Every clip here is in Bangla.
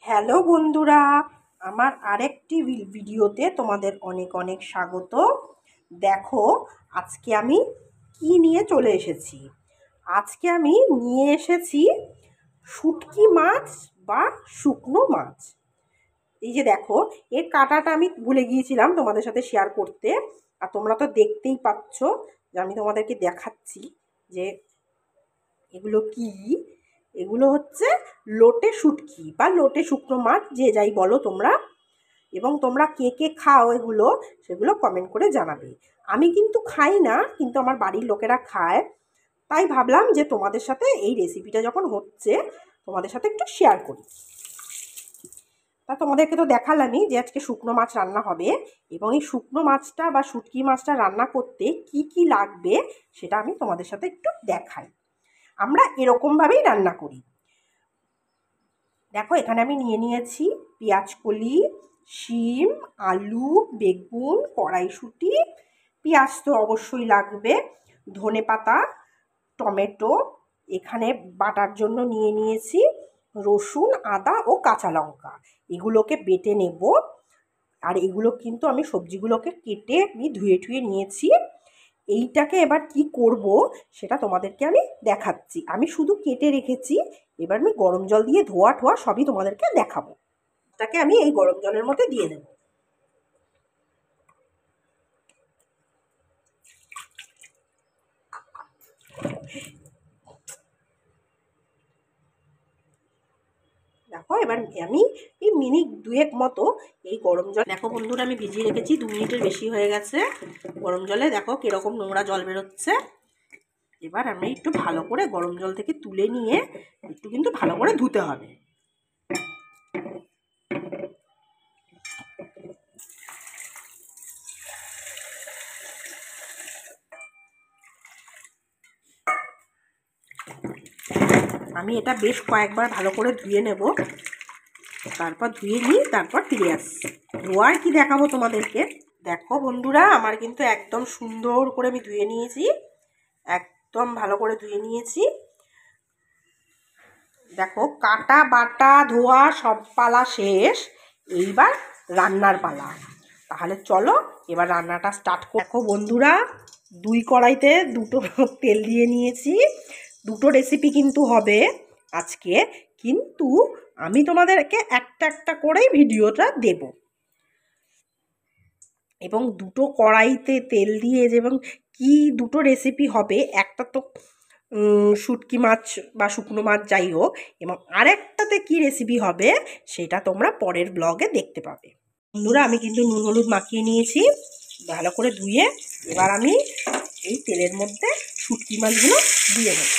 হ্যালো বন্ধুরা, আমার আরেকটি ভিডিওতে তোমাদের অনেক অনেক স্বাগত। দেখো আজকে আমি কি নিয়ে চলে এসেছি। আজকে আমি নিয়ে এসেছি শুটকি মাছ বা শুকনো মাছ। এই যে দেখো, এর কাঁটাটা আমি ভুলে গিয়েছিলাম তোমাদের সাথে শেয়ার করতে। আর তোমরা তো দেখতেই পাচ্ছ যে আমি তোমাদেরকে দেখাচ্ছি যে এগুলো কি। এগুলো হচ্ছে লোটে শুটকি বা লোটে শুকনো মাছ, যে যাই বলো তোমরা। এবং তোমরা কে কে খাও এগুলো, সেগুলো কমেন্ট করে জানাবে। আমি কিন্তু খাই না, কিন্তু আমার বাড়ির লোকেরা খায়। তাই ভাবলাম যে তোমাদের সাথে এই রেসিপিটা যখন হচ্ছে, তোমাদের সাথে একটু শেয়ার করি। তা তোমাদেরকে তো দেখালামই যে আজকে শুকনো মাছ রান্না হবে। এবং এই শুকনো মাছটা বা শুটকি মাছটা রান্না করতে কি কি লাগবে সেটা আমি তোমাদের সাথে একটু দেখাই। আমরা এরকমভাবেই রান্না করি। দেখো এখানে আমি নিয়ে নিয়েছি পেঁয়াজকলি, শিম, আলু, বেগুন, কড়াইশুঁটি, পেঁয়াজ তো অবশ্যই লাগবে, ধনেপাতা, টমেটো। এখানে বাটার জন্য নিয়ে নিয়েছি রসুন, আদা ও কাঁচা লঙ্কা। এগুলোকে বেটে নেব। আর এগুলো কিন্তু আমি সবজিগুলোকে কেটে আমি ধুয়ে টুয়ে নিয়েছি। এইটাকে এবার কি করব সেটা তোমাদেরকে আমি দেখাচ্ছি। আমি শুধু কেটে রেখেছি, এবার আমি গরম জল দিয়ে ধোয়া ঠোয়া সবই তোমাদেরকে দেখাবো। এটাকে আমি এই গরম জলের মধ্যে দিয়ে দেবো। দেখো এবার আমি এই মিনিট দুয়েক মতো এই গরম জল, দেখো বন্ধুরা আমি ভিজিয়ে রেখেছি, 2 মিনিটের বেশি হয়ে গেছে গরম জলে। দেখো কিরকম নোংরা জল বেরোচ্ছে। এবার আমি একটু ভালো করে গরম জল থেকে তুলে নিয়ে একটু কিন্তু ভালো করে ধুতে হবে। আমি এটা বেশ কয়েকবার ভালো করে ধুয়ে নেব, তারপর ধুয়ে নিই, তারপর ফিরে আসছি। ধোয়ার কি দেখাবো তোমাদেরকে। দেখো বন্ধুরা, আমার কিন্তু একদম সুন্দর করে আমি ধুয়ে নিয়েছি, একদম ভালো করে ধুয়ে নিয়েছি। দেখো কাটা বাটা ধোয়া সব পালা শেষ, এইবার রান্নার পালা। তাহলে চলো এবার রান্নাটা স্টার্ট করো। দেখো বন্ধুরা, 2 কড়াইতে 2টো তেল দিয়ে নিয়েছি। 2টো রেসিপি কিন্তু হবে আজকে, কিন্তু আমি তোমাদেরকে একটা একটা করেই ভিডিওটা দেব। এবং 2টো কড়াইতে তেল দিয়ে এবং কি 2টো রেসিপি হবে, একটা তো শুটকি মাছ বা শুকনো মাছ যাই হোক, এবং আরেকটাতে কি রেসিপি হবে সেটা তোমরা পরের ব্লগে দেখতে পাবে। বন্ধুরা আমি কিন্তু নুন হলুদ মাখিয়ে নিয়েছি ভালো করে ধুয়ে। এবার আমি এই তেলের মধ্যে শুটকি মাছগুলো দিয়ে দেব,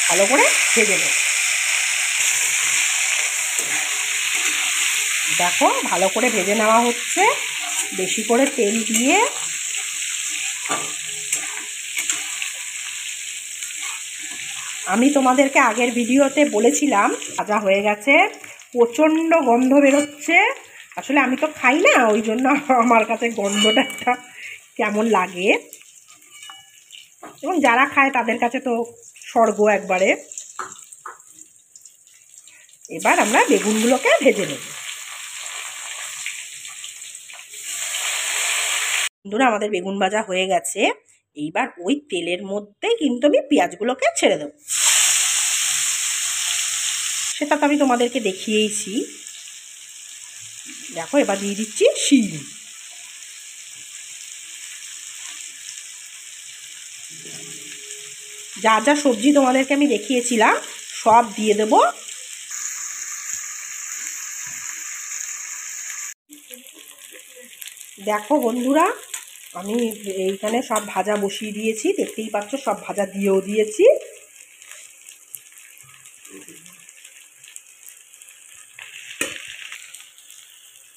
ভালো করে ভেজে নেব। দেখো ভালো করে ভেজে নেওয়া হচ্ছে, বেশি করে তেল দিয়ে। আমি তোমাদেরকে আগের ভিডিওতে বলেছিলাম ভাজা হয়ে গেছে, প্রচণ্ড গন্ধ বেরোচ্ছে। আসলে আমি তো খাই না, ওই জন্য আমার কাছে গন্ধটা একটা কেমন লাগে, এবং যারা খায় তাদের কাছে তো স্বর্গ একবারে। এবার আমরা বেগুনগুলোকে ভেজে নেব। বন্ধুরা আমাদের বেগুন ভাজা হয়ে গেছে, এইবার ওই তেলের মধ্যে কিন্তু আমি পেঁয়াজগুলোকে ছেড়ে দেবো। সেটা তো আমি তোমাদেরকে দেখিয়েইছি। দেখো এবার দিয়ে দিচ্ছি শিম। যা যা সবজি তোমাদেরকে আমি দেখিয়েছিলাম সব দিয়ে দেব। দেখো বন্ধুরা, আমি এইখানে সব ভাজা বসিয়ে দিয়েছি, দেখতেই পাচ্ছ সব ভাজা দিয়েও দিয়েছি।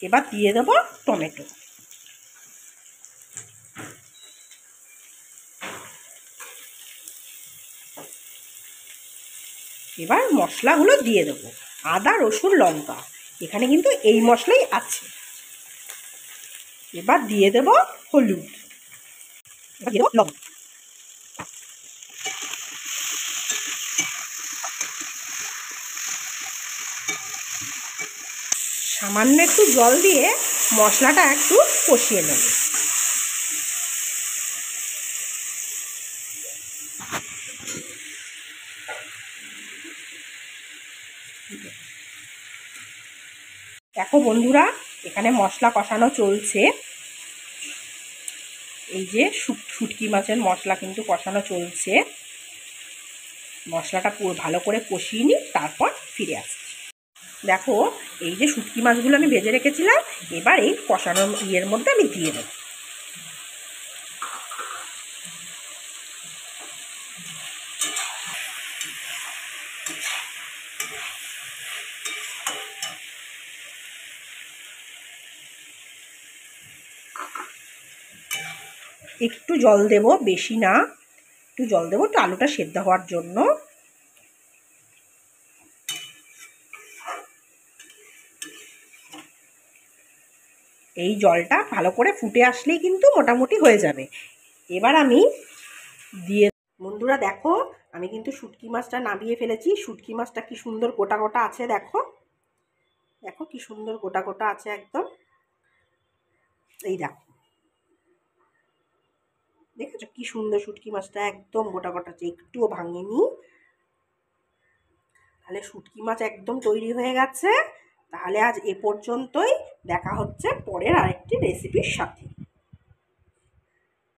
এবার দিয়ে দেব টমেটো। এবার মশলাগুলো দিয়ে দেব, আদা রসুন লঙ্কা, এখানে কিন্তু এই মশলাই আছে। এবার দিয়ে দেব হলুদ, এবার দিয়ে দেব লবণ। সামান্য একটু জল দিয়ে মশলাটা একটু কষিয়ে নেব। দেখো বন্ধুরা, এখানে মশলা কষানো চলছে। এই যে শুটকি মাছের মশলা কিন্তু কষানো চলছে। মশলাটা পুরো ভালো করে কষিয়ে নিই, তারপর ফিরে আসছি। দেখো, এই যে শুটকি মাছগুলো আমি ভেজে রেখেছিলাম, এবার এই কষানো ইয়ের মধ্যে আমি দিয়ে দেব। একটু জল দেব, বেশি না, একটু জল দেবো একটু আলুটা সেদ্ধ হওয়ার জন্য। এই জলটা ভালো করে ফুটে আসলেই কিন্তু মোটামুটি হয়ে যাবে। এবার আমি দিয়ে, বন্ধুরা দেখো, আমি কিন্তু শুটকি মাছটা নামিয়ে ফেলেছি। শুটকি মাছটা কি সুন্দর গোটা গোটা আছে, দেখো দেখো কি সুন্দর গোটা গোটা আছে একদম। এই দেখো, দেখেছো কি সুন্দর শুটকি মাছটা একদম গোটা গোটা আছে, একটুও ভাঙেনি। তাহলে শুটকি মাছ একদম তৈরি হয়ে গেছে। তাহলে আজ এ পর্যন্তই, দেখা হচ্ছে পরের আরেকটি রেসিপির সাথে।